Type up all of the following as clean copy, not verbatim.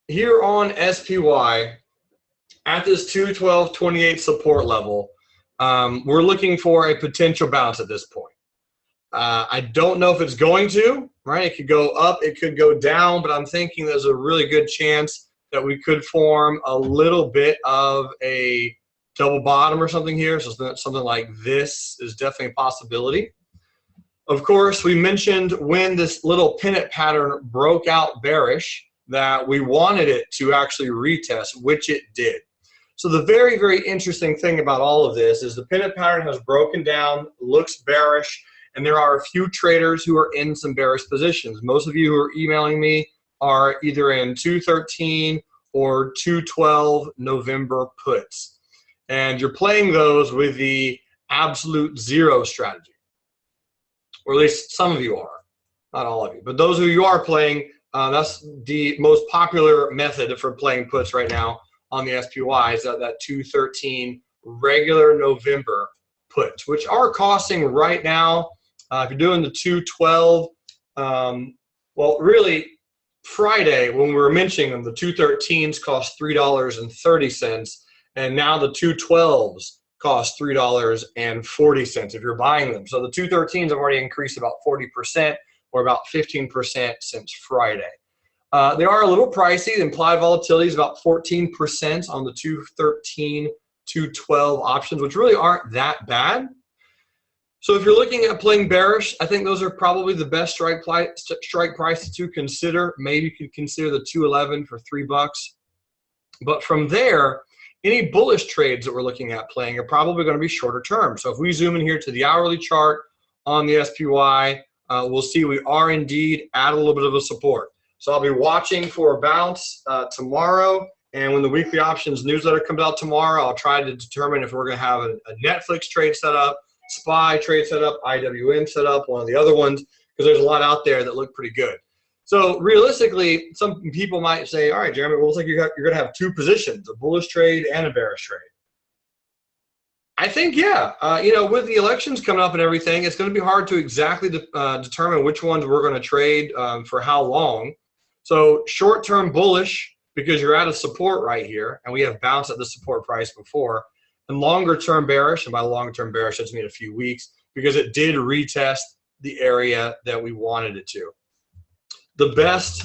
here on SPY, at this 212.28 support level, we're looking for a potential bounce at this point. I don't know if it's going to, right? It could go up, it could go down, but I'm thinking there's a really good chance that we could form a little bit of a double bottom or something here. So something like this is definitely a possibility. Of course, we mentioned when this little pennant pattern broke out bearish that we wanted it to actually retest, which it did. So the very, very interesting thing about all of this is the pennant pattern has broken down, looks bearish, and there are a few traders who are in some bearish positions. Most of you who are emailing me are either in 213 or 212 November puts. And you're playing those with the absolute zero strategy. Or at least some of you are, not all of you. But those who you are playing, that's the most popular method for playing puts right now on the SPY is that 213 regular November puts, which are costing right now, if you're doing the 212, well, really, Friday, when we were mentioning them, the 213s cost $3.30, and now the 212s cost $3.40 if you're buying them. So the 213s have already increased about 40% or about 15% since Friday. They are a little pricey. The implied volatility is about 14% on the 213, 212 options, which really aren't that bad. So if you're looking at playing bearish, I think those are probably the best strike prices to consider. Maybe you could consider the 211 for $3. But from there, any bullish trades that we're looking at playing are probably going to be shorter term. So if we zoom in here to the hourly chart on the SPY, we'll see we are indeed at a little bit of a support. So I'll be watching for a bounce tomorrow. And when the weekly options newsletter comes out tomorrow, I'll try to determine if we're going to have a Netflix trade set up, SPY trade set up, IWM set up, one of the other ones, because there's a lot out there that look pretty good. So realistically, some people might say, all right, Jeremy, well, it looks like you're going to have two positions, a bullish trade and a bearish trade. I think, yeah. With the elections coming up and everything, it's going to be hard to exactly determine which ones we're going to trade for how long. So short-term bullish, because you're at a support right here, and we have bounced at the support price before, and longer-term bearish, and by longer-term bearish, I just mean a few weeks, because it did retest the area that we wanted it to. The best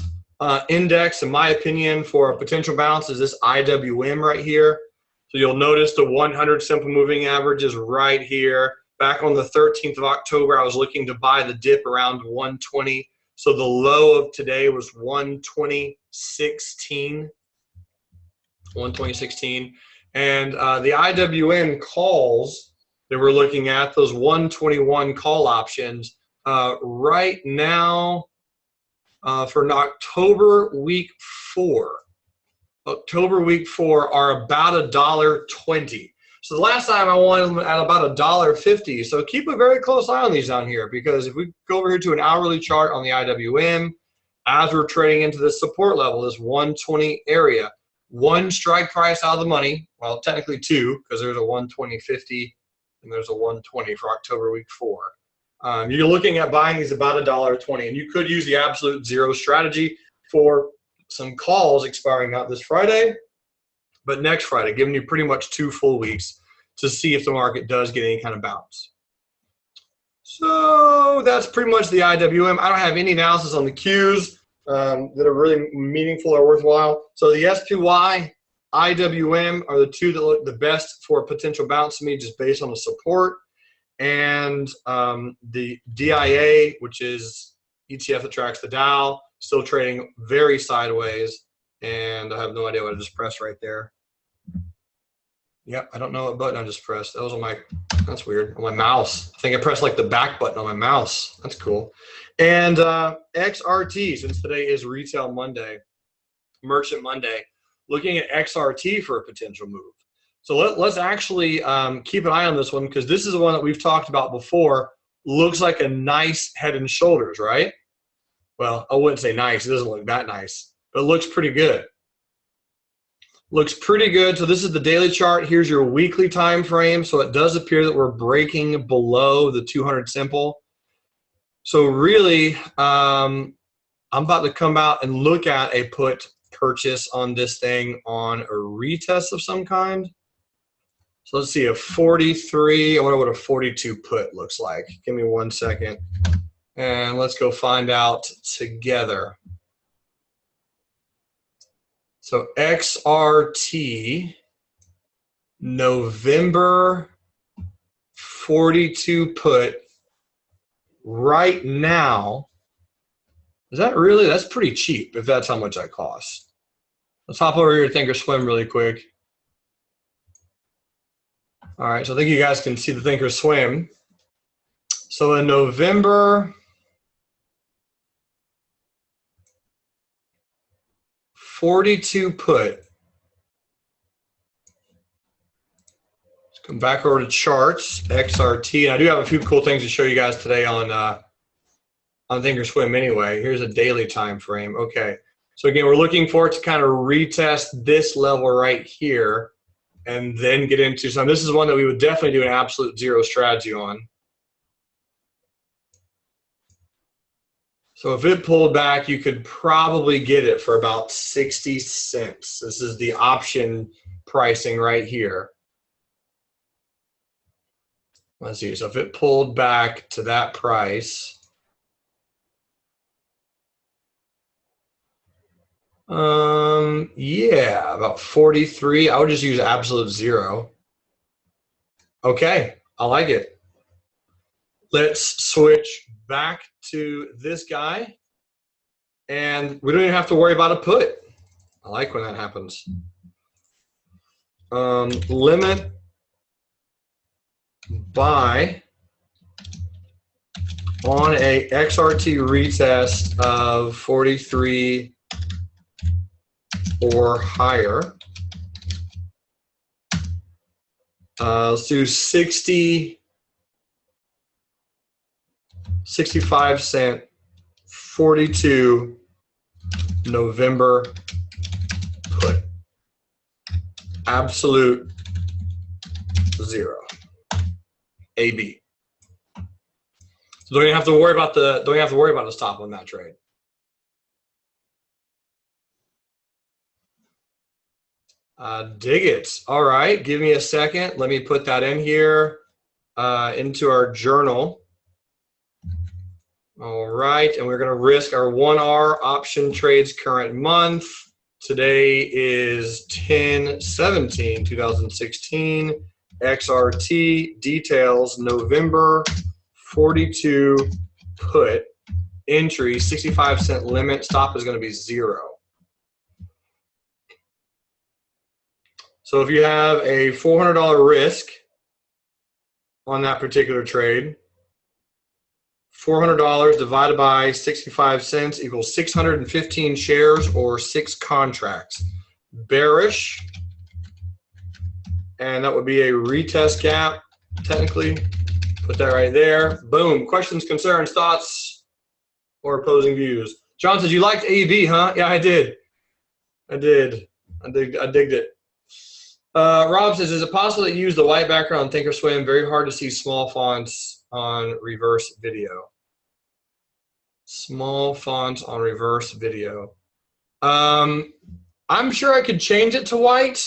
index, in my opinion, for a potential bounce is this IWM right here. So you'll notice the 100 simple moving average is right here. Back on the 13th of October, I was looking to buy the dip around 120. So the low of today was 120.16. 120.16. And the IWM calls that we're looking at, those 121 call options, right now for an October week 4. October week 4 are about $1.20. So the last time I wanted them at about $1.50. So keep a very close eye on these down here, because if we go over here to an hourly chart on the IWM, as we're trading into this support level, this 120 area, one strike price out of the money, well, technically two, because there's a 120.50 and there's a 120 for October week 4. You're looking at buying these about $1.20, and you could use the absolute zero strategy for some calls expiring not this Friday, but next Friday, giving you pretty much 2 full weeks to see if the market does get any kind of bounce. So that's pretty much the IWM. I don't have any analysis on the Qs that are really meaningful or worthwhile. So the SPY, IWM are the two that look the best for a potential bounce to me, just based on the support. And the DIA, which is ETF that tracks the Dow, still trading very sideways. And I have no idea what I just pressed right there. Yep, I don't know what button I just pressed. That was on my, that's weird, on my mouse. I think I pressed like the back button on my mouse. That's cool. And XRT, since today is Retail Monday, Merchant Monday, looking at XRT for a potential move. So let's actually keep an eye on this one, because this is the one that we've talked about before. Looks like a nice head and shoulders, right? Well, I wouldn't say nice. It doesn't look that nice, but it looks pretty good. Looks pretty good. So this is the daily chart. Here's your weekly time frame. So it does appear that we're breaking below the 200 simple. So really, I'm about to come out and look at a put purchase on this thing on a retest of some kind. So let's see, a 43, I wonder what a 42 put looks like. Give me 1 second. And let's go find out together. So XRT, November 42 put right now. Is that really? That's pretty cheap if that's how much that costs. Let's hop over here to Thinkorswim really quick. All right, so I think you guys can see the Thinkorswim. So in November 42 put. Let's come back over to charts, XRT. And I do have a few cool things to show you guys today on Thinkorswim anyway. Here's a daily time frame. Okay, so again, we're looking for it to kind of retest this level right here and then get into some. This is one that we would definitely do an absolute zero strategy on. So if it pulled back, you could probably get it for about 60 cents. This is the option pricing right here. Let's see, so if it pulled back to that price, yeah, about 43. I would just use absolute zero. Okay, I like it. Let's switch back to this guy, and we don't even have to worry about a put. I like when that happens. Limit buy on a XRT retest of 43 or higher. Let's do 65 cent, 42 November put. Absolute zero. AB. So don't even have to worry about the stop on that trade. Dig it. All right, give me a second. Let me put that in here into our journal. All right, and we're going to risk our 1R option trades current month. Today is 10/17/2016. XRT details November 42 put entry 65 cent limit. Stop is going to be zero. So if you have a $400 risk on that particular trade, $400 divided by 65 cents equals 615 shares or 6 contracts. Bearish, and that would be a retest gap, technically. Put that right there. Boom. Questions, concerns, thoughts, or opposing views? John says, you liked AB, huh? Yeah, I did. I digged it. Rob says, is it possible to use the white background on Thinkorswim? Very hard to see small fonts on reverse video. Small fonts on reverse video. I'm sure I could change it to white.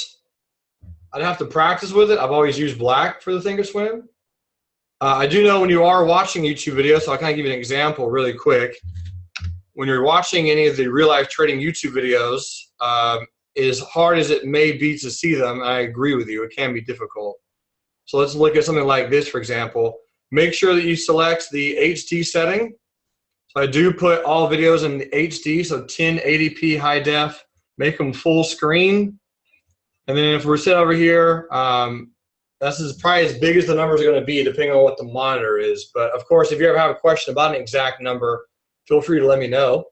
I'd have to practice with it. I've always used black for the Thinkorswim. I do know when you are watching YouTube videos, so I'll kind of give you an example really quick. When you're watching any of the real-life trading YouTube videos, as hard as it may be to see them, I agree with you, it can be difficult. So let's look at something like this, for example. Make sure that you select the HD setting. So I do put all videos in HD, so 1080p high def, make them full screen. And then if we're sitting over here, this is probably as big as the numbers are going to be depending on what the monitor is. But of course, if you ever have a question about an exact number, feel free to let me know.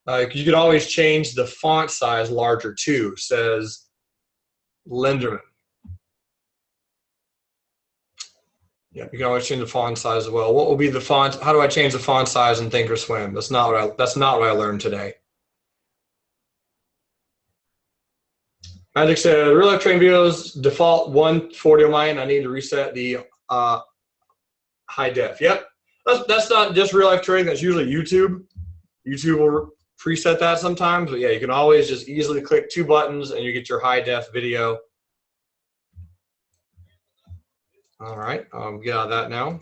Because you can always change the font size larger too, says Linderman. Yeah, you can always change the font size as well. What will be the font? How do I change the font size in Thinkorswim? That's not what I learned today. Magic said, real life trading videos default 140 on mine. I need to reset the high def. Yep, that's not just real life trading. That's usually YouTube. YouTube will preset that sometimes, but yeah, you can always just easily click 2 buttons and you get your high def video. All right, get out of that now.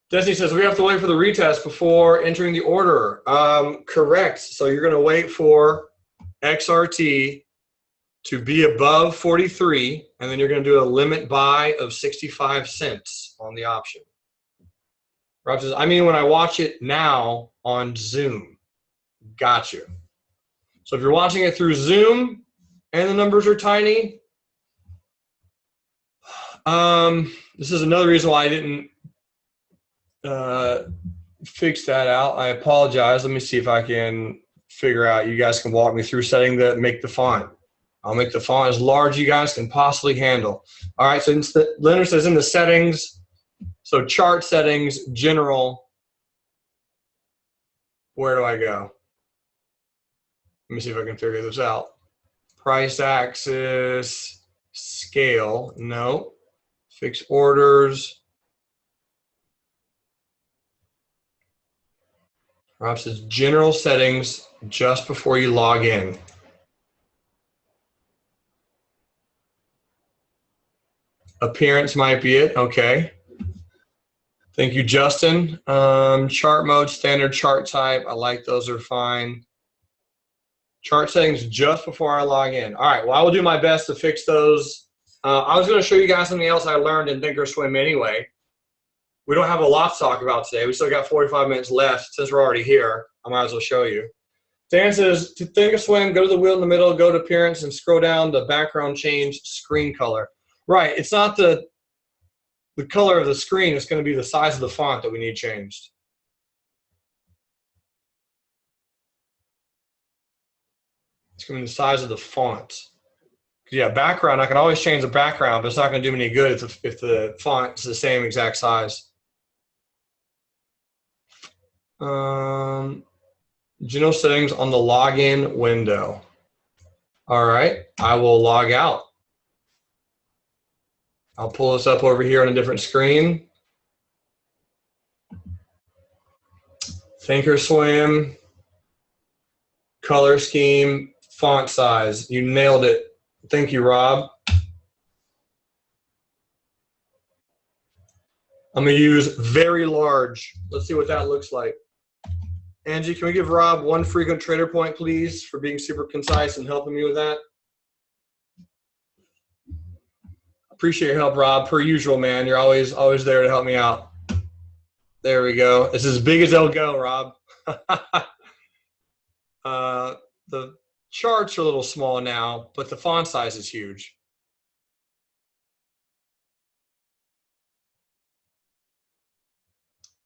Destiny says we have to wait for the retest before entering the order. Correct. So you're going to wait for XRT to be above 43, and then you're going to do a limit buy of 65 cents on the option. Rob says, I mean, when I watch it now on Zoom. Got you. So if you're watching it through Zoom and the numbers are tiny, this is another reason why I didn't fix that out. I apologize. Let me see if I can figure out. You guys can walk me through setting the make the font. I'll make the font as large as you guys can possibly handle. All right, so Leonard says in the settings, so chart settings, general, where do I go? Let me see if I can figure this out. Price axis, scale, no. Fix orders. Rob says general settings just before you log in. Appearance might be it. Okay. Thank you, Justin. Chart mode, standard chart type. I like those are fine. Chart settings just before I log in. All right. Well, I will do my best to fix those. I was going to show you guys something else I learned in Thinkorswim anyway. We don't have a lot to talk about today. We still got 45 minutes left. Since we're already here, I might as well show you. Dan says, to Thinkorswim, go to the wheel in the middle, go to appearance, and scroll down the background change screen color. Right. It's not the color of the screen. It's going to be the size of the font that we need changed. It's going to be the size of the font. Yeah, background, I can always change the background, but it's not going to do me any good if the font is the same exact size. General settings on the login window. All right, I will log out. I'll pull this up over here on a different screen. Thinkorswim, color scheme, font size. You nailed it. Thank you, Rob. I'm going to use very large. Let's see what that looks like. Angie, can we give Rob one frequent trader point, please, for being super concise and helping me with that? Appreciate your help, Rob. Per usual, man. You're always there to help me out. There we go. It's as big as they'll go, Rob. The charts are a little small now, but the font size is huge.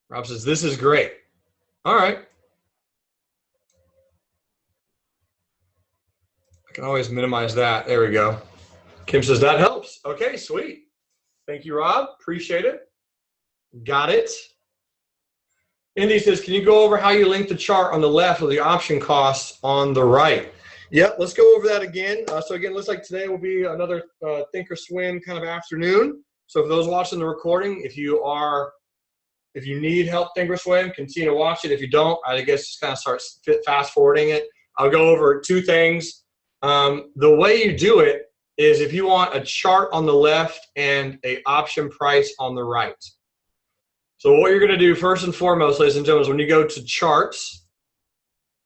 Rob says, this is great. All right. I can always minimize that. There we go. Kim says, that helps. Okay, sweet. Thank you, Rob. Appreciate it. Got it. Indy says, can you go over how you link the chart on the left with the option costs on the right? Yep, let's go over that again. So again, it looks like today will be another Thinkorswim kind of afternoon. So for those watching the recording, if you need help Thinkorswim, continue to watch it. If you don't, I guess just kind of start fast forwarding it. I'll go over 2 things. The way you do it is if you want a chart on the left and a option price on the right. So what you're going to do first and foremost, ladies and gentlemen, is when you go to charts.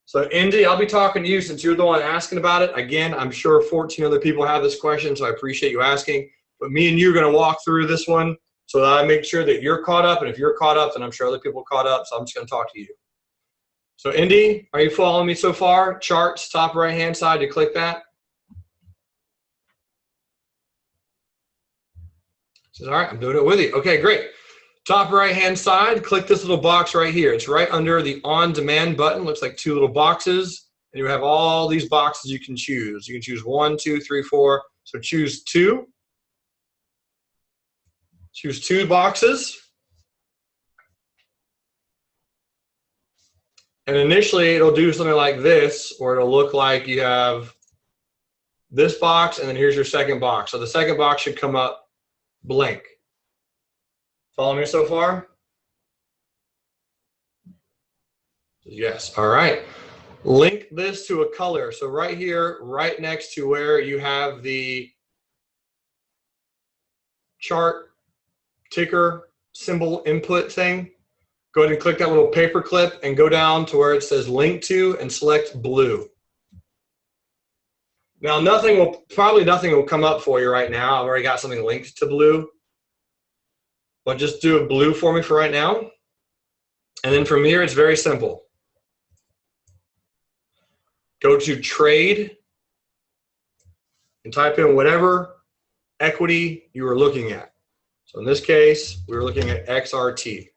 So Indy, I'll be talking to you since you're the one asking about it. Again, I'm sure 14 other people have this question, so I appreciate you asking. But me and you are going to walk through this one so that I make sure that you're caught up. And if you're caught up, then I'm sure other people are caught up. So I'm just going to talk to you. So Indy, are you following me so far? Charts, top right-hand side, you click that. Says, all right, I'm doing it with you. Okay, great. Top right-hand side, click this little box right here. It's right under the on-demand button. Looks like 2 little boxes. And you have all these boxes you can choose. You can choose 1, 2, 3, 4. So choose 2. Choose 2 boxes. And initially, it'll do something like this, or it'll look like you have this box, and then here's your second box. So the second box should come up blank. Follow me so far? Yes. All right. link this to a color. So right here, right next to where you have the chart ticker symbol input thing, go ahead and click that little paper clip and go down to where it says link to and select blue. Now probably nothing will come up for you right now. I've already got something linked to blue. But just do a blue for me for right now. And then from here, it's very simple. Go to trade and type in whatever equity you are looking at. So in this case, we were looking at XRT.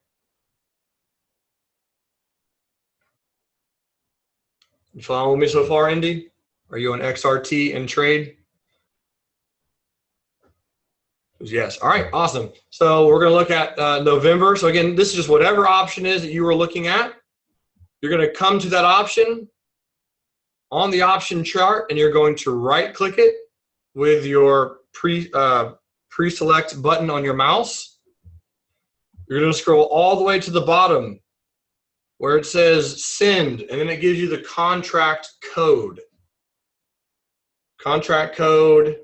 You following me so far, Indy? Are you on XRT and trade? Yes. All right. Awesome. So we're going to look at November. So again, this is just whatever option is that you were looking at. You're going to come to that option on the option chart, and you're going to right-click it with your pre-select button on your mouse. You're going to scroll all the way to the bottom where it says send, and then it gives you the contract code. Contract code.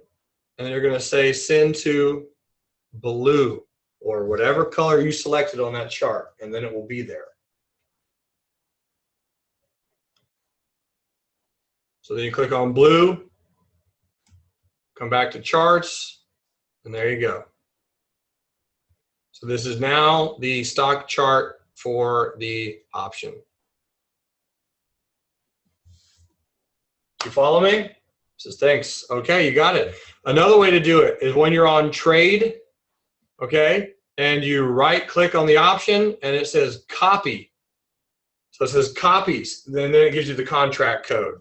And then you're going to say send to blue or whatever color you selected on that chart, and then it will be there. So then you click on blue, come back to charts, and there you go. So this is now the stock chart for the option. You follow me? Says thanks. Okay, you got it. Another way to do it is when you're on trade, okay, and you right click on the option and it says copy. So it says copies, then it gives you the contract code.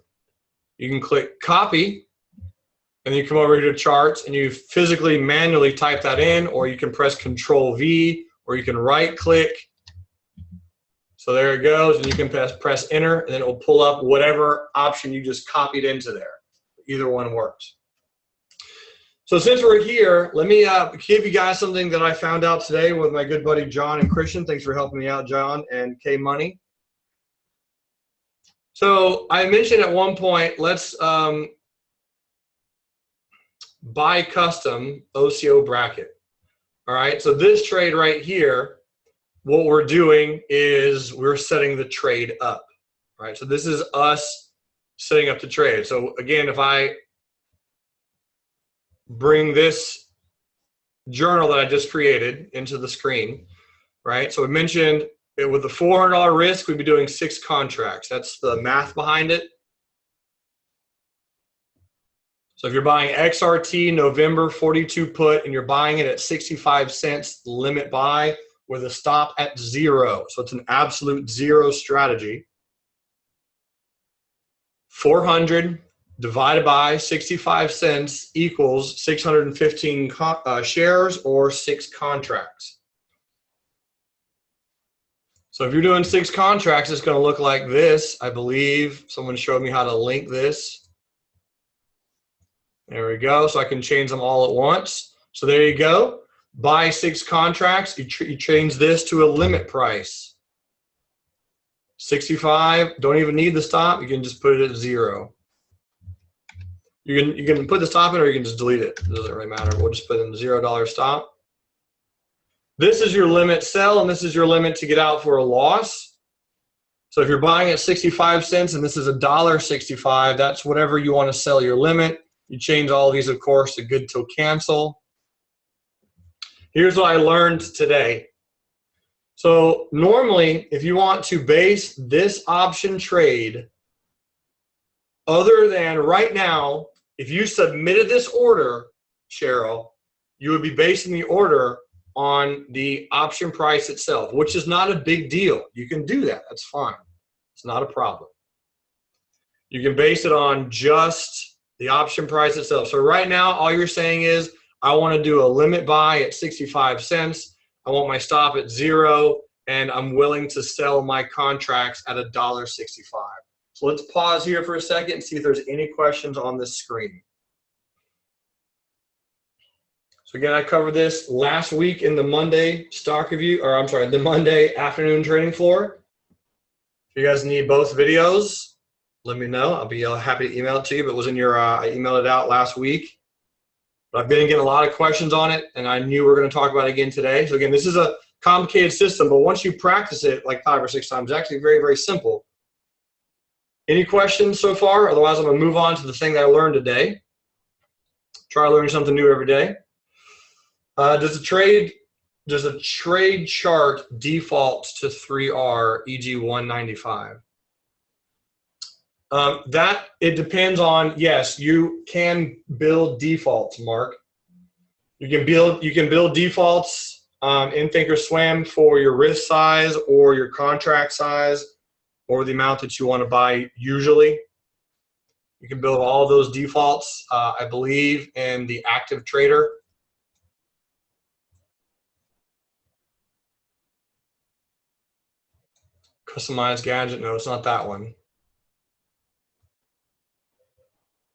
You can click copy and you come over here to charts and you physically manually type that in, or you can press Control V, or you can right click. So there it goes, and you can press enter, and then it will pull up whatever option you just copied into there. Either one works. So since we're here, let me give you guys something that I found out today with my good buddy John and Christian. Thanks for helping me out, John and K Money. So I mentioned at one point, let's buy custom OCO bracket. All right, so this trade right here, what we're doing is we're setting the trade up. All right, so this is us setting up the trade. So again, if I bring this journal that I just created into the screen, right? So we mentioned it, with the $400 risk, we'd be doing 6 contracts. That's the math behind it. So if you're buying XRT November 42 put and you're buying it at 65 cents limit buy with a stop at 0. So it's an absolute 0 strategy. 400 divided by 65 cents equals 615 shares or 6 contracts. So if you're doing 6 contracts, it's going to look like this. I believe someone showed me how to link this. There we go. So I can change them all at once. So there you go. Buy 6 contracts. You change this to a limit price. 65, don't even need the stop. You can just put it at 0. You can put the stop in, or you can just delete it. It doesn't really matter. We'll just put in the $0 stop. This is your limit sell, and this is your limit to get out for a loss. So if you're buying at 65 cents and this is $1.65, that's whatever you want to sell your limit. You change all these, of course, to good till cancel. Here's what I learned today. So normally, if you want to base this option trade, other than right now, if you submitted this order, Cheryl, you would be basing the order on the option price itself, which is not a big deal. You can do that. That's fine. It's not a problem. You can base it on just the option price itself. So right now, all you're saying is, I want to do a limit buy at 65 cents. I want my stop at 0, and I'm willing to sell my contracts at $1.65. So let's pause here for a second and see if there's any questions on this screen. So again, I covered this last week in the Monday stock review, or I'm sorry, the Monday afternoon trading floor. If you guys need both videos, let me know. I'll be happy to email it to you. But it was in your, I emailed it out last week. But I've been getting a lot of questions on it, and I knew we were going to talk about it again today. So again, this is a complicated system, but once you practice it like 5 or 6 times, it's actually very, very simple. Any questions so far? Otherwise, I'm going to move on to the thing that I learned today. Try learning something new every day. Does a trade chart default to 3R, e.g. 195? That it depends on. Yes, you can build defaults, Mark. You can build defaults in Thinkorswim for your risk size or your contract size or the amount that you want to buy. Usually, you can build all those defaults. I believe in the active trader. Customized gadget. No, it's not that one.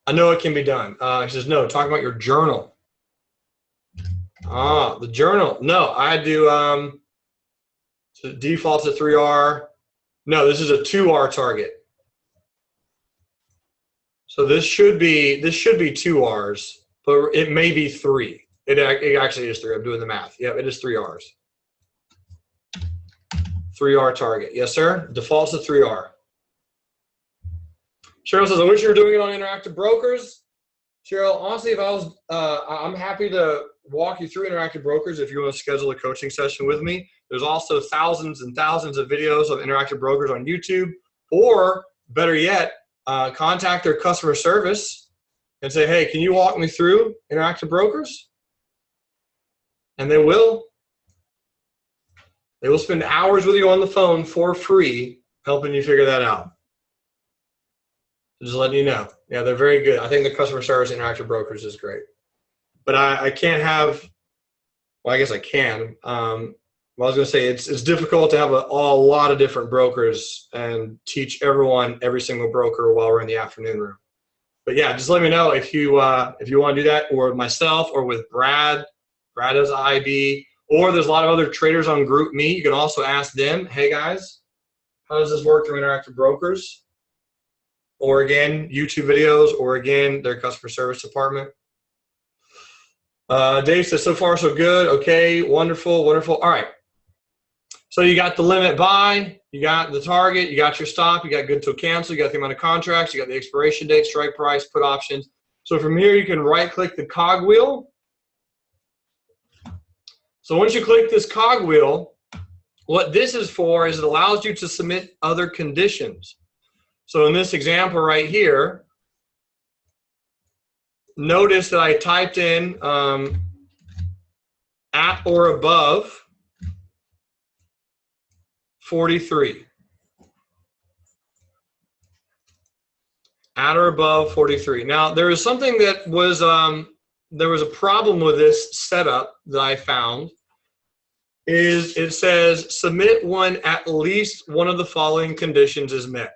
I know it can be done. He says, no, talking about your journal. Ah, the journal. No, I do so defaults at 3R. No, this is a 2R target. So this should be 2 R's, but it may be 3. It actually is 3. I'm doing the math. Yep, it is 3 R's. 3R target. Yes, sir. Defaults to 3R. Cheryl says, I wish you were doing it on Interactive Brokers. Cheryl, honestly, if I was, I'm happy to walk you through Interactive Brokers if you want to schedule a coaching session with me. There's also thousands and thousands of videos of Interactive Brokers on YouTube, or better yet, contact their customer service and say, hey, can you walk me through Interactive Brokers? And they will. They will spend hours with you on the phone for free helping you figure that out. Just letting you know. Yeah, they're very good. I think the customer service Interactive Brokers is great. But I can't have, well, I guess I can. I was going to say it's difficult to have a lot of different brokers and teach everyone, every single broker while we're in the afternoon room. But yeah, just let me know if you want to do that, or myself, or with Brad. Brad does IB, or there's a lot of other traders on GroupMe. You can also ask them, hey guys, how does this work through Interactive Brokers? Or again, YouTube videos, or again, their customer service department. Dave says, so far so good. Okay, wonderful, wonderful. All right. So you got the limit buy, you got the target, you got your stop, you got good till cancel, you got the amount of contracts, you got the expiration date, strike price, put options. So from here, you can right-click the cogwheel. So once you click this cogwheel, what this is for is it allows you to submit other conditions. So in this example right here, notice that I typed in at or above 43. At or above 43. Now, there is something that was, there was a problem with this setup that I found, is it says submit when at least one of the following conditions is met.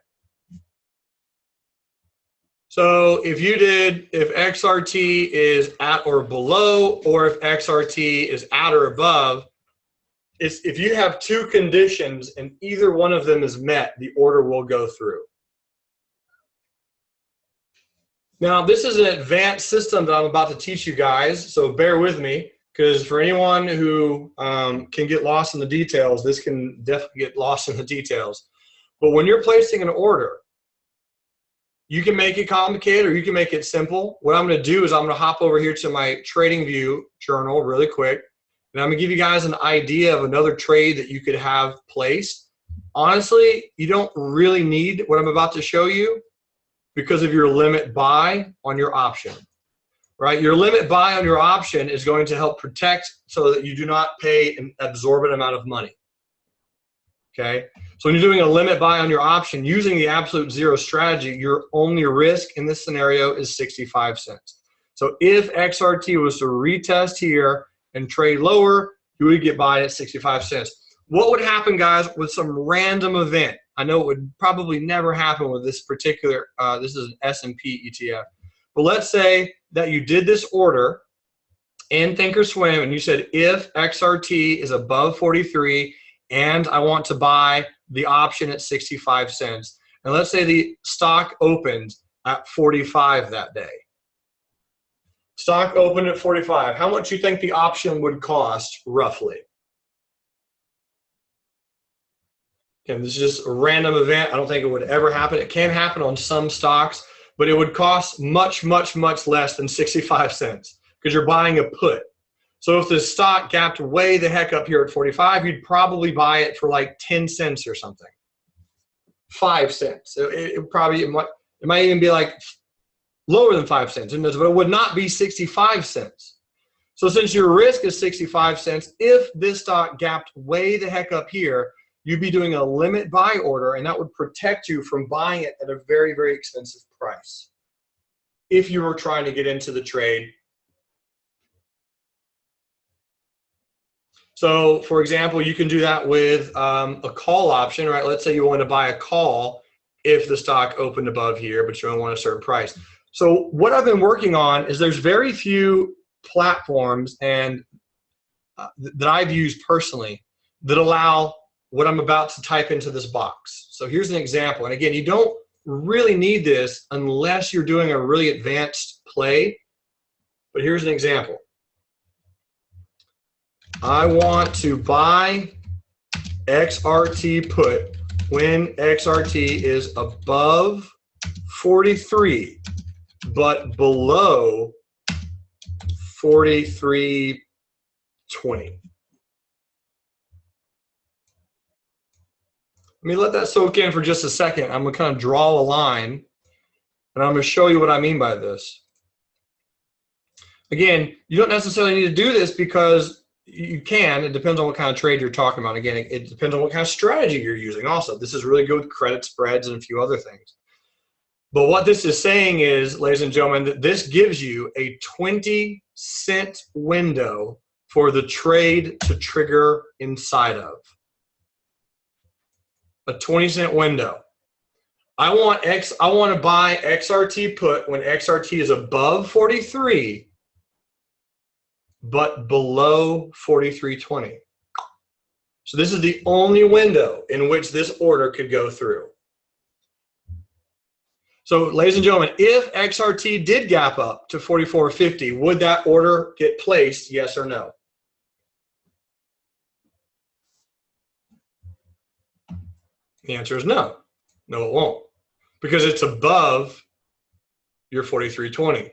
So if XRT is at or below, or if XRT is at or above, if you have 2 conditions and either one of them is met, the order will go through. Now, this is an advanced system that I'm about to teach you guys, so bear with me, because for anyone who can get lost in the details, this can definitely get lost in the details. But when you're placing an order, you can make it complicated or you can make it simple. What I'm going to do is I'm going to hop over here to my TradingView journal really quick, and I'm going to give you guys an idea of another trade that you could have placed. Honestly, you don't really need what I'm about to show you because of your limit buy on your option, right? Your limit buy on your option is going to help protect so that you do not pay an absorbent amount of money, okay? So when you're doing a limit buy on your option using the absolute zero strategy, your only risk in this scenario is 65 cents. So if XRT was to retest here and trade lower, you would get by at 65 cents. What would happen, guys, with some random event? I know it would probably never happen with this particular, this is an S&P ETF. But let's say that you did this order in Thinkorswim and you said if XRT is above 43 and I want to buy the option at 65 cents. And let's say the stock opened at 45 that day. Stock opened at 45. How much do you think the option would cost roughly? Okay, this is just a random event. I don't think it would ever happen. It can happen on some stocks, but it would cost much, much, much less than 65 cents because you're buying a put. So if the stock gapped way the heck up here at 45, you'd probably buy it for like 10 cents or something. 5 cents. It might even be like lower than 5 cents, but it would not be 65 cents. So since your risk is 65 cents, if this stock gapped way the heck up here, you'd be doing a limit buy order, and that would protect you from buying it at a very, very expensive price if you were trying to get into the trade. So, for example, you can do that with a call option, right? Let's say you want to buy a call if the stock opened above here, but you don't want a certain price. So what I've been working on is there's very few platforms and that I've used personally that allow what I'm about to type into this box. So here's an example. And again, you don't really need this unless you're doing a really advanced play. But here's an example. I want to buy XRT put when XRT is above 43, but below 43.20. Let me let that soak in for just a second. I'm going to kind of draw a line, and I'm going to show you what I mean by this. Again, you don't necessarily need to do this because you can. It depends on what kind of trade you're talking about. Again, it depends on what kind of strategy you're using also. This is really good with credit spreads and a few other things. But what this is saying is, ladies and gentlemen, that this gives you a 20-cent window for the trade to trigger inside of. A 20-cent window. I want to buy XRT put when XRT is above 43, but below 43.20. So this is the only window in which this order could go through. So, ladies and gentlemen, if XRT did gap up to 44.50, would that order get placed, yes or no? The answer is no. No, it won't. Because it's above your 43.20.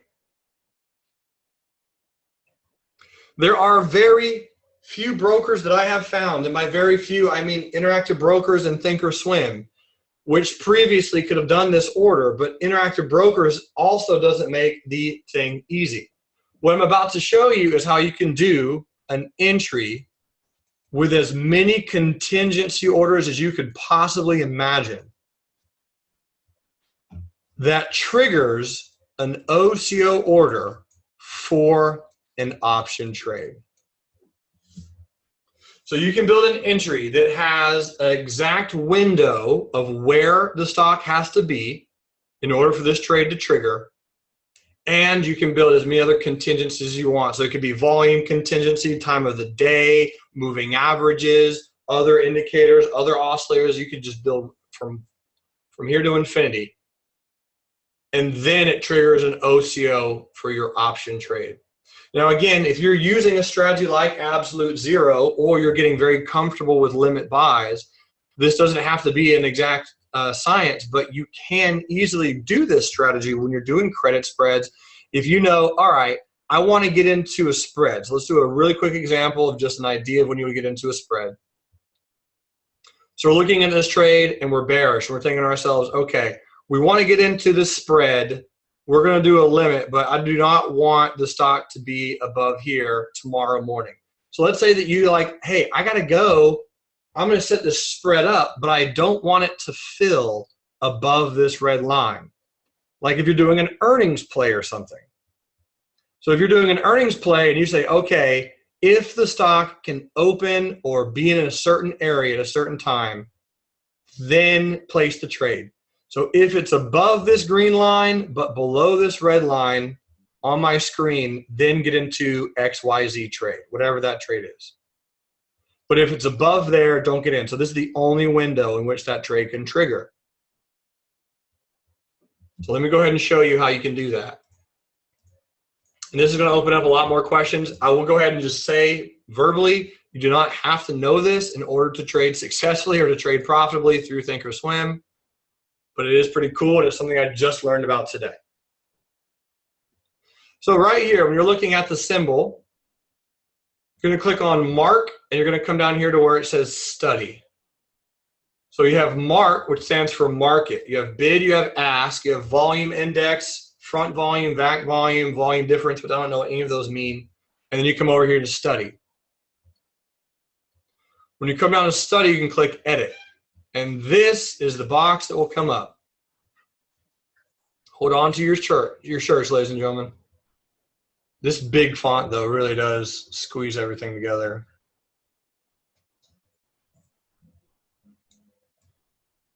There are very few brokers that I have found, and by very few, I mean Interactive Brokers and Thinkorswim, which previously could have done this order, but Interactive Brokers also doesn't make the thing easy. What I'm about to show you is how you can do an entry with as many contingency orders as you could possibly imagine that triggers an OCO order for an option trade. So you can build an entry that has an exact window of where the stock has to be in order for this trade to trigger, and you can build as many other contingencies as you want. So it could be volume contingency, time of the day, moving averages, other indicators, other oscillators. You could just build from here to infinity. And then it triggers an OCO for your option trade. Now, again, if you're using a strategy like Absolute Zero, or you're getting very comfortable with limit buys, this doesn't have to be an exact science, but you can easily do this strategy when you're doing credit spreads. If you know, all right, I want to get into a spread. So let's do a really quick example of just an idea of when you would get into a spread. So we're looking at this trade and we're bearish. We're thinking to ourselves, okay, we want to get into this spread. We're going to do a limit, but I do not want the stock to be above here tomorrow morning. So let's say that you like, hey, I got to go. I'm going to set this spread up, but I don't want it to fill above this red line. Like if you're doing an earnings play or something. So if you're doing an earnings play and you say, okay, if the stock can open or be in a certain area at a certain time, then place the trade. So if it's above this green line but below this red line on my screen, then get into XYZ trade, whatever that trade is. But if it's above there, don't get in. So this is the only window in which that trade can trigger. So let me go ahead and show you how you can do that. And this is going to open up a lot more questions. I will go ahead and just say verbally, you do not have to know this in order to trade successfully or to trade profitably through Thinkorswim, but it is pretty cool, and it's something I just learned about today. So right here, when you're looking at the symbol, you're going to click on Mark, and you're going to come down here to where it says Study. So you have Mark, which stands for market. You have bid, you have ask, you have volume index, front volume, back volume, volume difference, but I don't know what any of those mean. And then you come over here to Study. When you come down to Study, you can click Edit. And this is the box that will come up. Hold on to your shirts, ladies and gentlemen. This big font, though, really does squeeze everything together.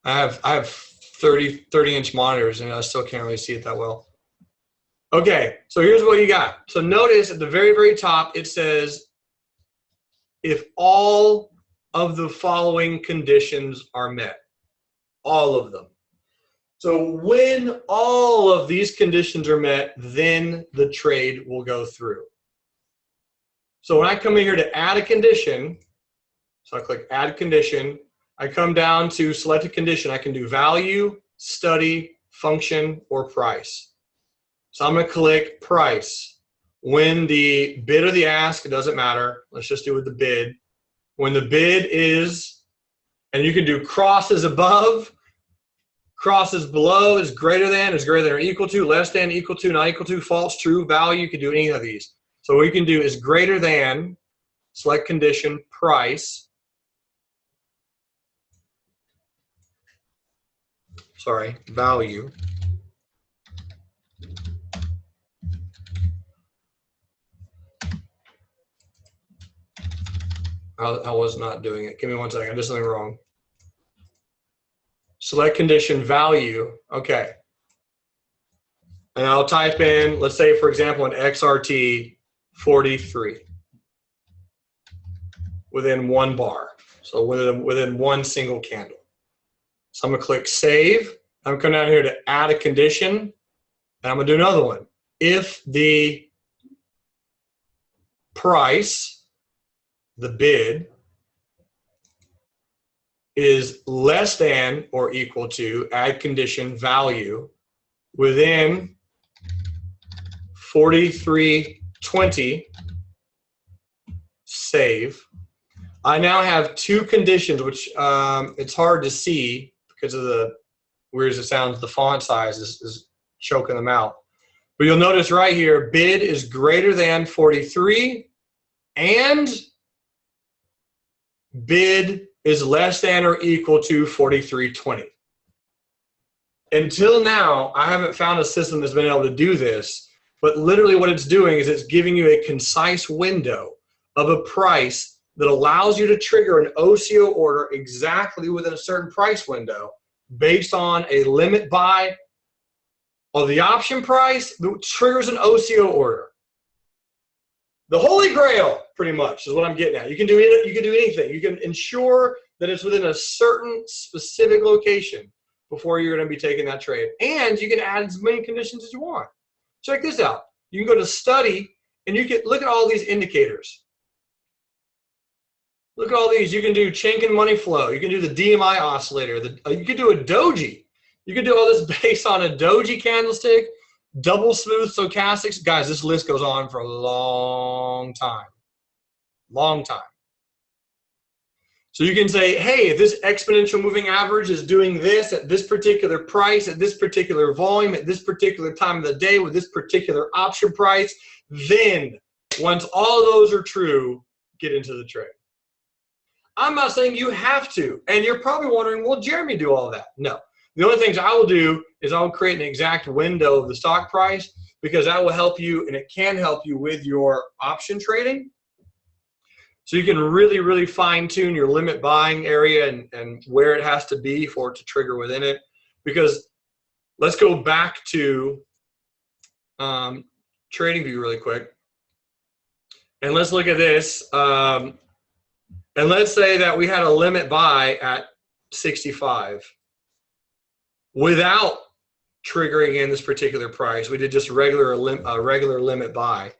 I have 30-inch monitors, and I still can't really see it that well. Okay, so here's what you got. So notice at the very, very top, it says, if all of the following conditions are met. All of them. So when all of these conditions are met, then the trade will go through. So when I come in here to add a condition, so I click add condition, I come down to select a condition. I can do value, study, function, or price. So I'm going to click price. When the bid or the ask, it doesn't matter. Let's just do it with the bid. When the bid is, and you can do crosses above, crosses below, is greater than or equal to, less than, equal to, not equal to, false, true, value. You can do any of these. So what you can do is greater than, select condition, price. Sorry, value. I was not doing it. Give me 1 second. I did something wrong. Select condition value. Okay. And I'll type in, let's say, for example, an XRT 43 within 1 bar. So within 1 single candle. So I'm going to click save. I'm coming down here to add a condition. And I'm going to do another one. If the price, the bid, is less than or equal to, add condition value, within 43.20, save. I now have 2 conditions, which it's hard to see because of the weird as it sounds, the font size is choking them out. But you'll notice right here, bid is greater than 43 and bid is less than or equal to 43.20. Until now, I haven't found a system that's been able to do this, but literally what it's doing is it's giving you a concise window of a price that allows you to trigger an OCO order exactly within a certain price window based on a limit buy of the option price that triggers an OCO order. The holy grail, pretty much, is what I'm getting at. You can do anything. You can ensure that it's within a certain specific location before you're going to be taking that trade. And you can add as many conditions as you want. Check this out. You can go to study, and you can look at all these indicators. Look at all these. You can do chink and money flow. You can do the DMI oscillator. You can do a doji. You can do all this based on a doji candlestick, double smooth stochastics. Guys, this list goes on for a long time. Long time. So you can say, hey, if this exponential moving average is doing this at this particular price, at this particular volume, at this particular time of the day, with this particular option price, then once all of those are true, get into the trade. I'm not saying you have to. And you're probably wondering, will Jeremy do all of that? No. The only things I will do is I'll create an exact window of the stock price, because that will help you, and it can help you with your option trading. So you can really, really fine tune your limit buying area and where it has to be for it to trigger within it. Because let's go back to TradingView really quick. And let's look at this. And let's say that we had a limit buy at 65 without triggering in this particular price. We did just regular limit buy.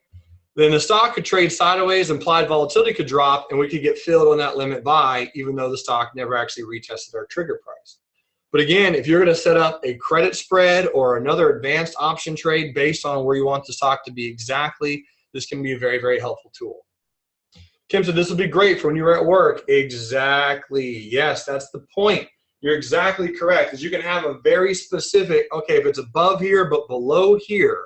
Then the stock could trade sideways, implied volatility could drop, and we could get filled on that limit buy, even though the stock never actually retested our trigger price. But again, if you're going to set up a credit spread or another advanced option trade based on where you want the stock to be exactly, this can be a very, very helpful tool. Kim said, this would be great for when you're at work. Exactly. Yes, that's the point. You're exactly correct, because you can have a very specific, okay, if it's above here but below here,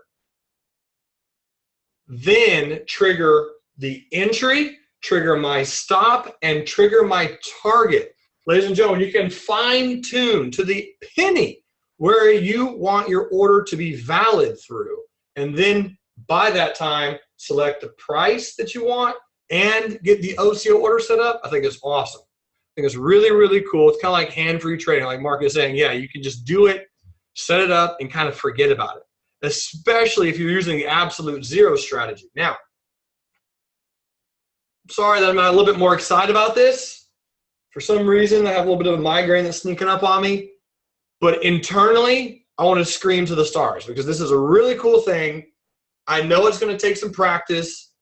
then trigger the entry, trigger my stop, and trigger my target. Ladies and gentlemen, you can fine tune to the penny where you want your order to be valid through. And then by that time, select the price that you want and get the OCO order set up. I think it's awesome. I think it's really, really cool. It's kind of like hand-free trading, like Mark is saying. Yeah, you can just do it, set it up, and kind of forget about it, especially if you're using the absolute zero strategy. Now, sorry that I'm not a little bit more excited about this. For some reason, I have a little bit of a migraine that's sneaking up on me. But internally, I want to scream to the stars, because this is a really cool thing. I know it's going to take some practice.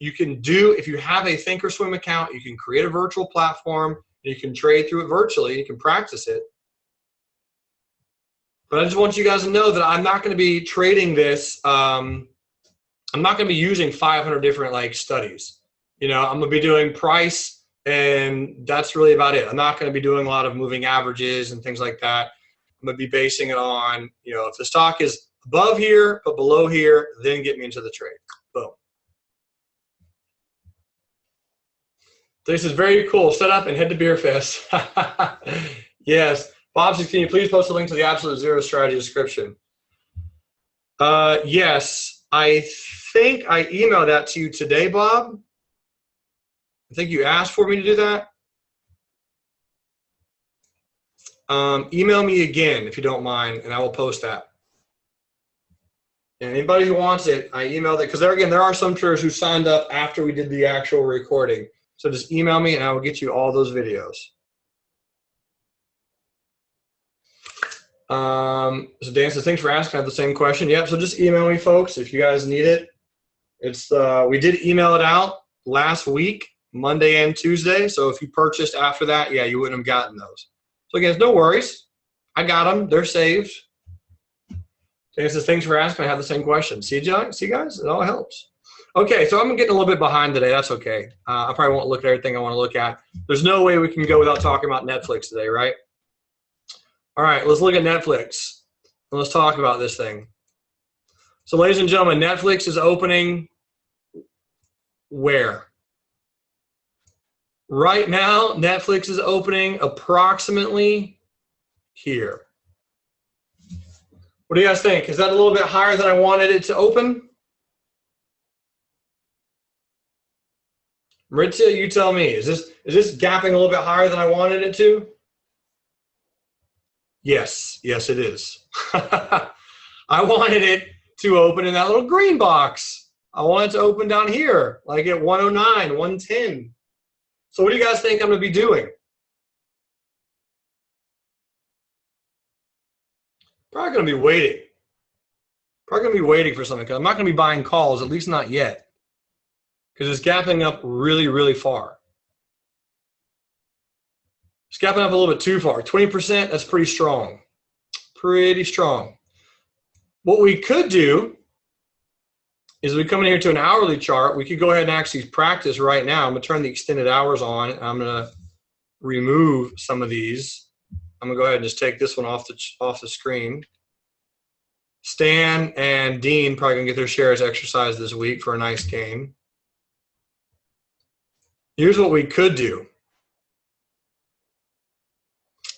You can do, if you have a Thinkorswim account, you can create a virtual platform. You can trade through it virtually. You can practice it. But I just want you guys to know that I'm not going to be trading this. I'm not going to be using 500 different studies. I'm going to be doing price, and that's really about it. I'm not going to be doing a lot of moving averages and things like that. I'm going to be basing it on, if the stock is above here but below here, then get me into the trade. Boom. This is very cool. Set up and head to Beer Fest. Yes. Bob says, can you please post a link to the Absolute Zero Strategy description? Yes. I think I emailed that to you today, Bob. I think you asked for me to do that. Email me again if you don't mind, and I will post that. And anybody who wants it, I emailed it, because there are some traders who signed up after we did the actual recording. So just email me, and I will get you all those videos. So Dan says, thanks for asking. I have the same question. Yep. So just email me, folks, if you guys need it. It's we did email it out last week, Monday and Tuesday. So if you purchased after that, yeah, you wouldn't have gotten those. So again, no worries. I got them. They're saved. Dan says, thanks for asking. I have the same question. See guys? It all helps. Okay, so I'm getting a little bit behind today. That's okay. I probably won't look at everything I want to look at. There's no way we can go without talking about Netflix today, right? All right, let's look at Netflix. And let's talk about this thing. So, ladies and gentlemen, Netflix is opening where? Right now, Netflix is opening approximately here. What do you guys think? Is that a little bit higher than I wanted it to open? Maritza, you tell me. Is this gapping a little bit higher than I wanted it to? Yes, it is. I wanted it to open in that little green box. I want it to open down here, like at 109, 110. So what do you guys think I'm going to be doing? Probably going to be waiting. Probably going to be waiting for something, because I'm not going to be buying calls, at least not yet, because it's gapping up really, really far. It's gapping up a little bit too far. 20%, that's pretty strong. Pretty strong. What we could do is we come in here to an hourly chart. We could go ahead and actually practice right now. I'm going to turn the extended hours on. And I'm going to remove some of these. I'm going to go ahead and just take this one off the screen. Stan and Dean probably going to get their shares exercised this week for a nice gain. Here's what we could do.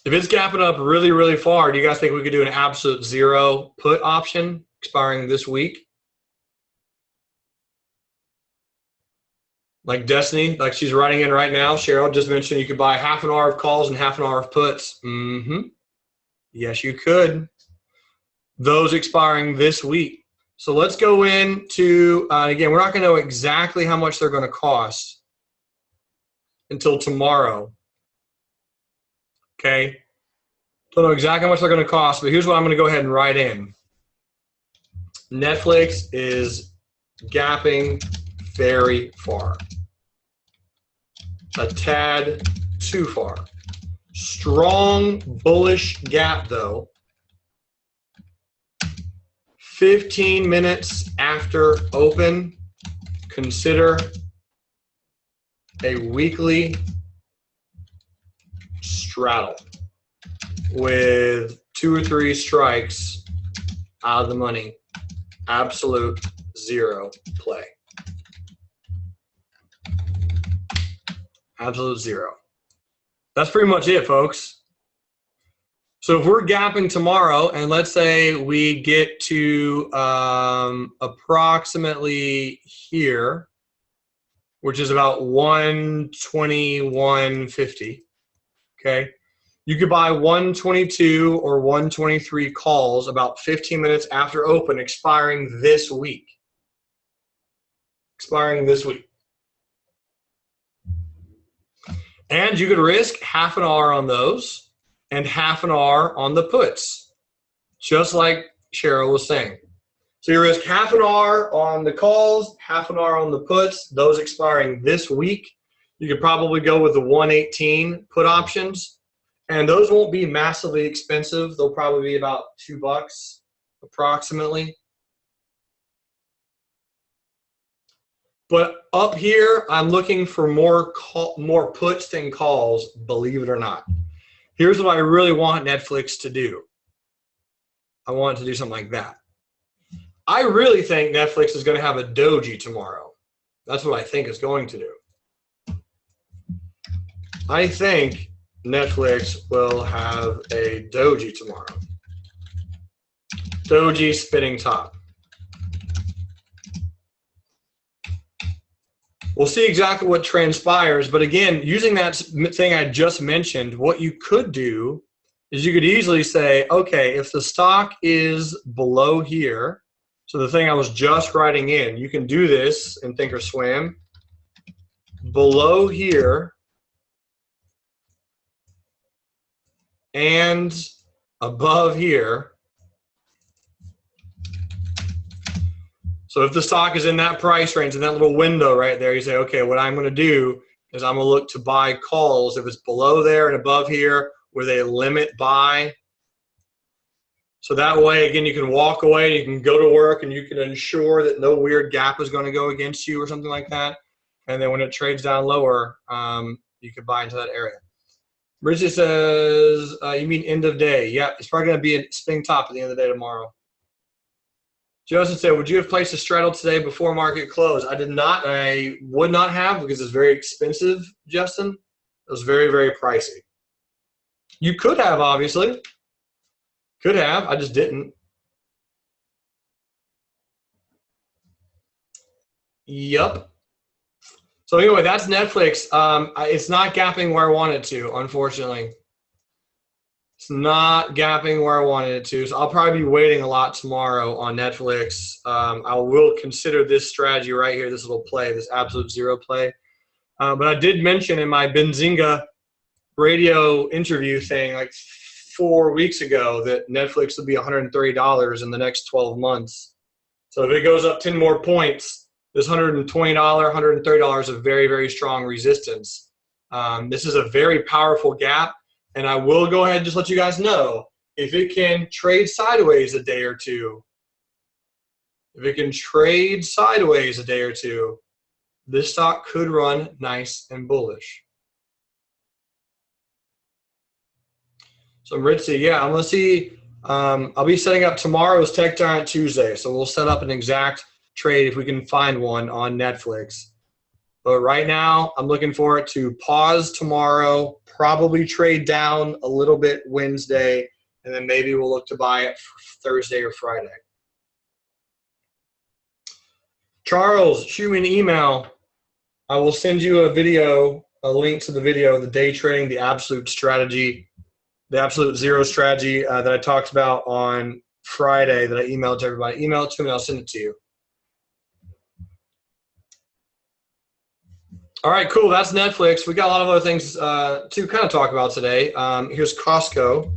If it's gapping up really, really far, do you guys think we could do an absolute zero put option expiring this week? Like Destiny, like she's writing in right now. Cheryl just mentioned you could buy half an hour of calls and half an hour of puts. Yes, you could. Those expiring this week. So let's go into, again, we're not going to know exactly how much they're going to cost until tomorrow. Okay. Don't know exactly how much they're going to cost, but here's what I'm going to go ahead and write in. Netflix is gapping very far. A tad too far. Strong bullish gap though. 15 minutes after open, consider a weekly straddle with 2 or 3 strikes out of the money. Absolute zero play. Absolute zero. That's pretty much it, folks. So if we're gapping tomorrow, and let's say we get to approximately here, which is about 121.50, okay? You could buy 122 or 123 calls about 15 minutes after open, expiring this week. Expiring this week. And you could risk half an R on those and half an R on the puts, just like Cheryl was saying. So you risk half an R on the calls, half an R on the puts, those expiring this week. You could probably go with the 118 put options. And those won't be massively expensive. They'll probably be about $2 approximately. But up here, I'm looking for more puts than calls, believe it or not. Here's what I really want Netflix to do. I want it to do something like that. I really think Netflix is going to have a doji tomorrow. That's what I think it's going to do. I think Netflix will have a doji tomorrow. Doji spinning top. We'll see exactly what transpires, but again, using that thing I just mentioned, what you could do is you could easily say, okay, if the stock is below here, so the thing I was just writing in, you can do this in Thinkorswim. Below here and above here. So if the stock is in that price range, in that little window right there, you say, okay, what I'm going to do is I'm going to look to buy calls if it's below there and above here with a limit buy. So that way, again, you can walk away, you can go to work, and you can ensure that no weird gap is going to go against you or something like that. And then when it trades down lower, you can buy into that area. Bridget says, you mean end of day? Yeah, it's probably going to be a spinning top at the end of the day tomorrow. Joseph said, would you have placed a straddle today before market close? I did not. I would not have because it's very expensive, Justin. It was very, very pricey. You could have, obviously. Could have. I just didn't. Yup. So anyway, that's Netflix. It's not gapping where I want it to, unfortunately. It's not gapping where I wanted it to, so I'll probably be waiting a lot tomorrow on Netflix. I will consider this strategy right here, this little play, this absolute zero play. But I did mention in my Benzinga radio interview thing like 4 weeks ago that Netflix will be $130 in the next 12 months. So if it goes up 10 more points, this $120, $130 is very, very strong resistance. This is a very powerful gap. And I will go ahead and just let you guys know, if it can trade sideways a day or two, this stock could run nice and bullish. So Ritzy, yeah, I'm going to see, I'll be setting up tomorrow's Tech Giant Tuesday. So we'll set up an exact trade if we can find one on Netflix. But right now, I'm looking for it to pause tomorrow, probably trade down a little bit Wednesday, and then maybe we'll look to buy it Thursday or Friday. Charles, shoot me an email. I will send you a video, a link to the video, the day trading, the absolute strategy, the absolute zero strategy that I talked about on Friday that I emailed to everybody. Email it to me and I'll send it to you. All right, cool. That's Netflix. We got a lot of other things to kind of talk about today. Here's Costco.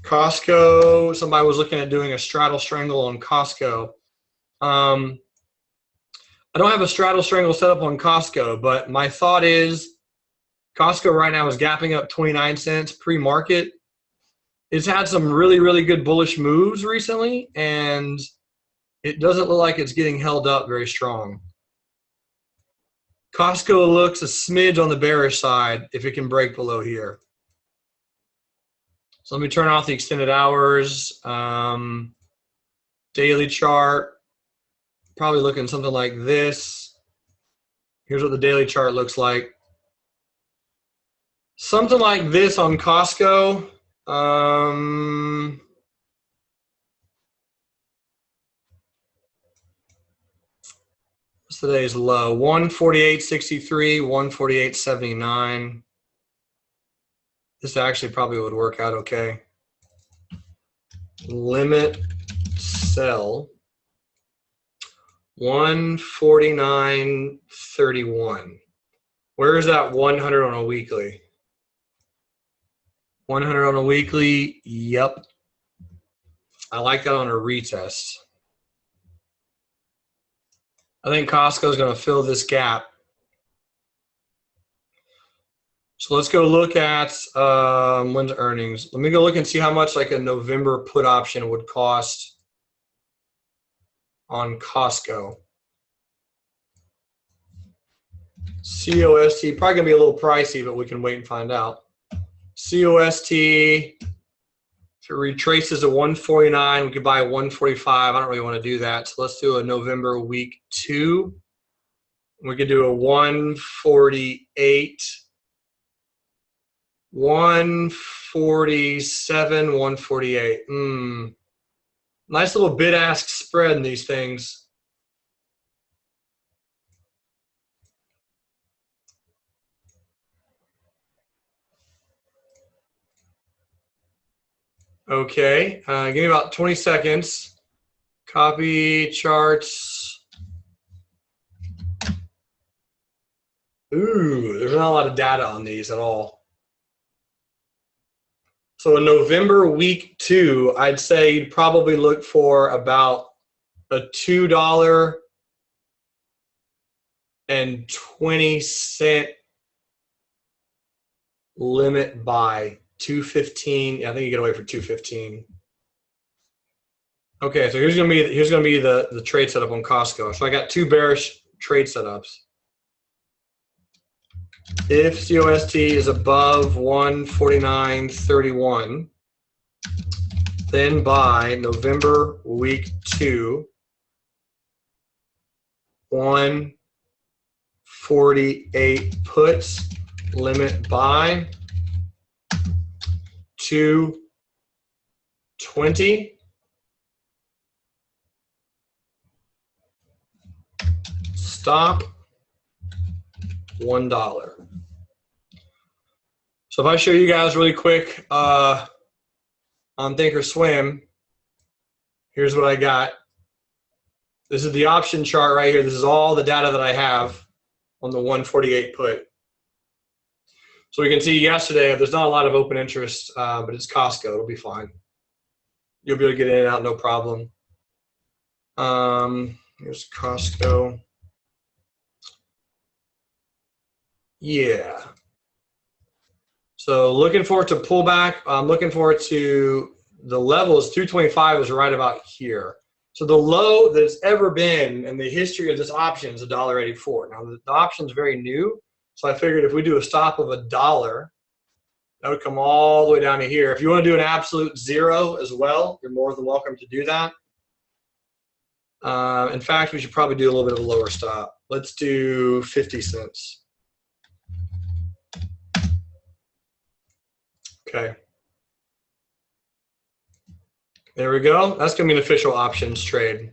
Costco, somebody was looking at doing a straddle strangle on Costco. I don't have a straddle strangle set up on Costco, but my thought is Costco right now is gapping up 29 cents pre-market. It's had some really, really good bullish moves recently, and it doesn't look like it's getting held up very strong. Costco looks a smidge on the bearish side if it can break below here. So let me turn off the extended hours. Daily chart, probably looking something like this. Here's what the daily chart looks like. Something like this on Costco. What's today's low? 148.63, 148.79. This actually probably would work out okay. Limit sell 149.31. Where is that 100 on a weekly? 100 on a weekly, yep. I like that on a retest. I think Costco is going to fill this gap. So let's go look at when's earnings. Let me go look and see how much like a November put option would cost on Costco. COST, probably going to be a little pricey, but we can wait and find out. COST, if it retraces at 149, we could buy 145. I don't really want to do that. So let's do a November week 2. We could do a 148. 147, 148. Nice little bid-ask spread in these things. Okay, give me about 20 seconds. Copy charts. Ooh, there's not a lot of data on these at all. So in November week 2, I'd say you'd probably look for about a $2.20 limit buy. 215. I think you get away for 215. Okay, so here's gonna be the trade setup on Costco. So I got 2 bearish trade setups. If COST is above 149.31, then buy November week 2, 148 puts, limit buy 220. Stop $1. So if I show you guys really quick on Thinkorswim, here's what I got. This is the option chart right here. This is all the data that I have on the 148 put. So we can see yesterday there's not a lot of open interest, but it's Costco. It'll be fine. You'll be able to get in and out, no problem. Here's Costco. Yeah. So looking forward to pullback. I'm looking forward to the levels. 225 is right about here. So the low that's ever been in the history of this option is $1.84. Now the option is very new, so I figured if we do a stop of $1, that would come all the way down to here. If you want to do an absolute 0 as well, you're more than welcome to do that. In fact, we should probably do a little bit of a lower stop. Let's do 50 cents. Okay. There we go. That's going to be an official options trade.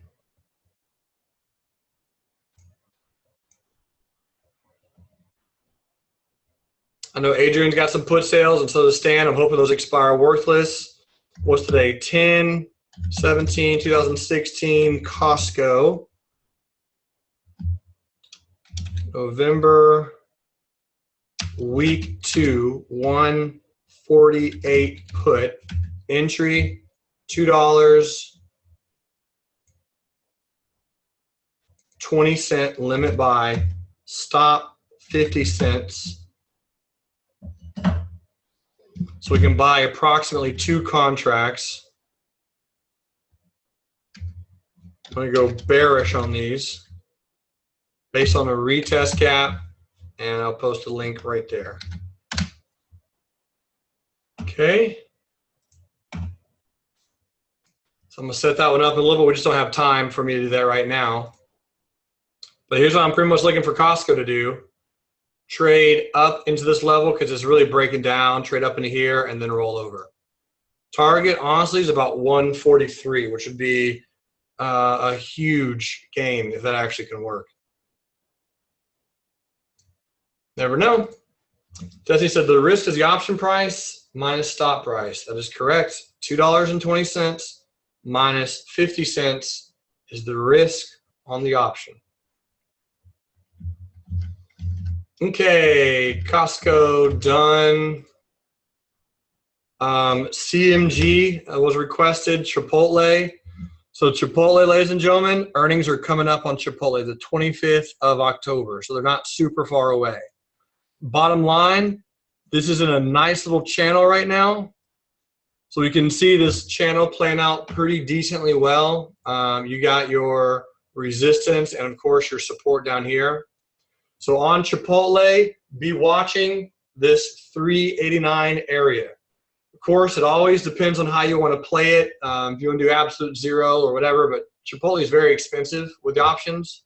I know Adrian's got some put sales, and so does Stan. I'm hoping those expire worthless. What's today? 10/17/2016, Costco. November week 2, 148 put, entry $2.20 limit buy, stop 50 cents. So we can buy approximately 2 contracts. I'm going to go bearish on these based on a retest cap, and I'll post a link right there. Okay. So I'm going to set that one up in a little bit. We just don't have time for me to do that right now. But here's what I'm pretty much looking for Costco to do. Trade up into this level because it's really breaking down. Trade up into here and then roll over. Target, honestly, is about 143, which would be a huge gain if that actually can work. Never know. Jesse said the risk is the option price minus stop price. That is correct. $2.20 minus 50 cents is the risk on the option. Okay, Costco done. CMG was requested, Chipotle. So Chipotle, ladies and gentlemen, earnings are coming up on Chipotle the 25th of October. So they're not super far away. Bottom line, this is in a nice little channel right now. So we can see this channel playing out pretty decently well. You got your resistance and, of course, your support down here. So on Chipotle, be watching this 389 area. Of course, it always depends on how you want to play it. If you want to do absolute zero or whatever, but Chipotle is very expensive with the options.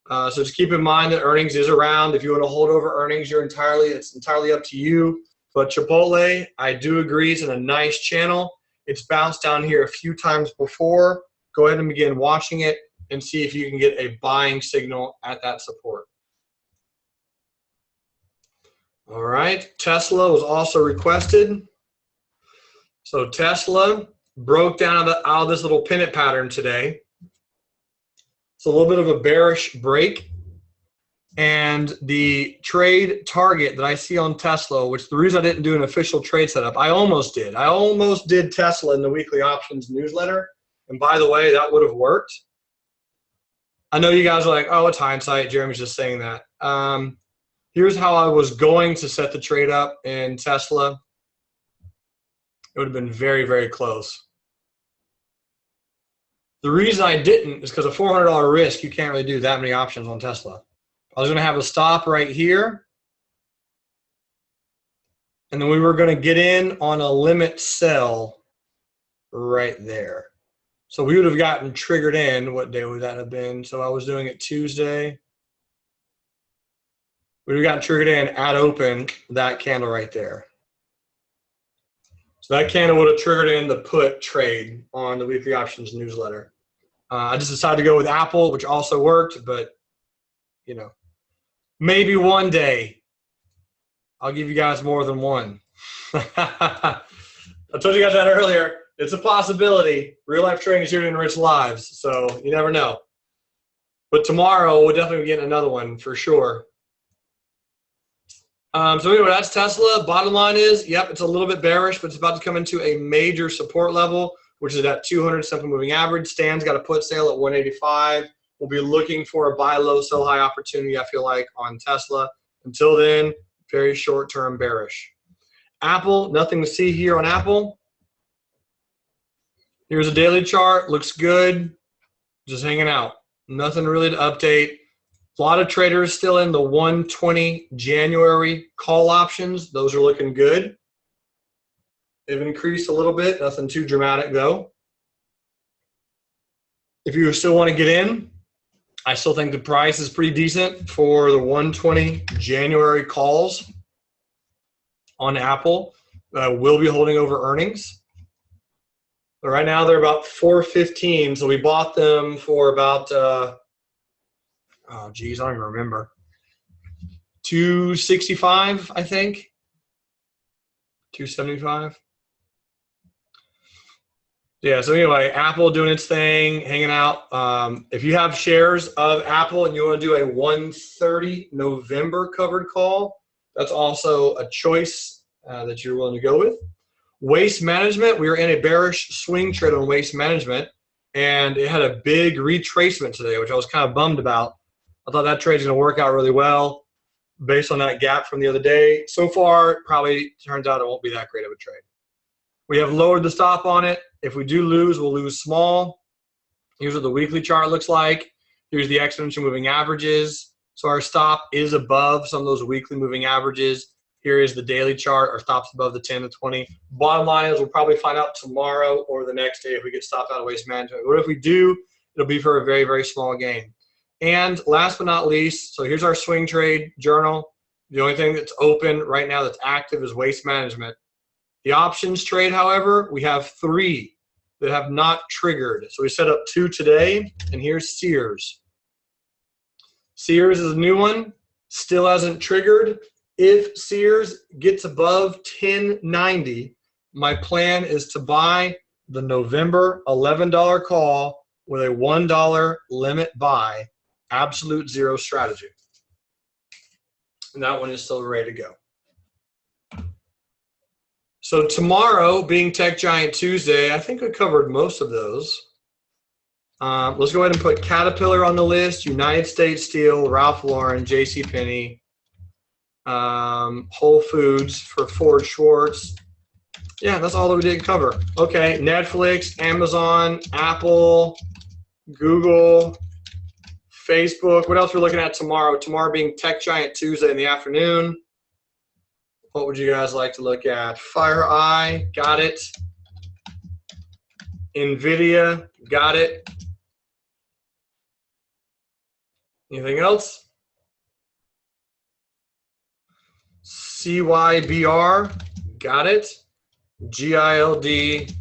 So just keep in mind that earnings is around. If you want to hold over earnings, it's entirely up to you. But Chipotle, I do agree, it's in a nice channel. It's bounced down here a few times before. Go ahead and begin watching it and see if you can get a buying signal at that support. All right, Tesla was also requested. So Tesla broke down out of this little pennant pattern today. It's a little bit of a bearish break. And the trade target that I see on Tesla, which the reason I didn't do an official trade setup, I almost did. I almost did Tesla in the weekly options newsletter. And by the way, that would have worked. I know you guys are like, oh, it's hindsight. Jeremy's just saying that. Here's how I was going to set the trade up in Tesla. It would have been very, very close. The reason I didn't is because a $400 risk, you can't really do that many options on Tesla. I was going to have a stop right here. And then we were going to get in on a limit sell right there. So we would have gotten triggered in. What day would that have been? So I was doing it Tuesday. We would have gotten triggered in at open, that candle right there. So that candle would have triggered in the put trade on the weekly options newsletter. I just decided to go with Apple, which also worked, but you know, maybe one day I'll give you guys more than one. I told you guys that earlier. It's a possibility. Real life trading is here to enrich lives, so you never know. But tomorrow we'll definitely be getting another one for sure. So anyway, that's Tesla. Bottom line is, yep, it's a little bit bearish, but it's about to come into a major support level, which is at 200 simple moving average. Stan's got a put sale at 185. We'll be looking for a buy low, sell high opportunity, I feel like, on Tesla. Until then, very short-term bearish. Apple, nothing to see here on Apple. Here's a daily chart. Looks good. Just hanging out. Nothing really to update. A lot of traders still in the 120 January call options. Those are looking good. They've increased a little bit. Nothing too dramatic, though. If you still want to get in, I still think the price is pretty decent for the 120 January calls on Apple. We'll be holding over earnings. But right now, they're about 415, so we bought them for about oh, geez, I don't even remember. 265, I think. 275. Yeah, so anyway, Apple doing its thing, hanging out. If you have shares of Apple and you want to do a 130 November covered call, that's also a choice that you're willing to go with. Waste management, we were in a bearish swing trade on waste management, and it had a big retracement today, which I was kind of bummed about. I thought that trade's going to work out really well based on that gap from the other day. So far, probably turns out it won't be that great of a trade. We have lowered the stop on it. If we do lose, we'll lose small. Here's what the weekly chart looks like. Here's the exponential moving averages. So our stop is above some of those weekly moving averages. Here is the daily chart. Our stop's above the 10 to 20. Bottom line is we'll probably find out tomorrow or the next day if we get stopped out of waste management. But if we do, it'll be for a very, very small gain. And last but not least, so here's our swing trade journal. The only thing that's open right now that's active is waste management. The options trade, however, we have 3 that have not triggered. So we set up 2 today, and here's Sears. Sears is a new one, still hasn't triggered. If Sears gets above 1090, my plan is to buy the November $11 call with a $1 limit buy, absolute zero strategy. And that one is still ready to go. So tomorrow, being Tech Giant Tuesday, I think I covered most of those. Let's go ahead and put Caterpillar on the list, United States Steel, Ralph Lauren, JCPenney, Whole Foods for Ford Schwartz. Yeah, that's all that we didn't cover. Okay, Netflix, Amazon, Apple, Google, Facebook. What else we're looking at tomorrow? Tomorrow being Tech Giant Tuesday in the afternoon. What would you guys like to look at? FireEye, got it. NVIDIA, got it. Anything else? CYBR, got it. GILD,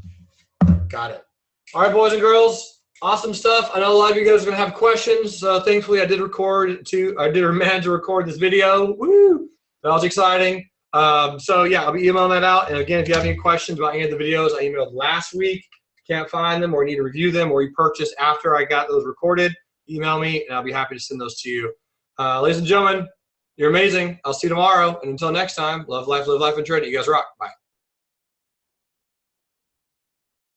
got it. All right, boys and girls, awesome stuff. I know a lot of you guys are going to have questions. Thankfully, I did manage to record this video. Woo! That was exciting. So yeah, I'll be emailing that out. And again, if you have any questions about any of the videos I emailed last week, can't find them or need to review them or you purchased after I got those recorded, email me and I'll be happy to send those to you. Ladies and gentlemen, you're amazing. I'll see you tomorrow. And until next time, love life, live life, and trade it. You guys rock. Bye.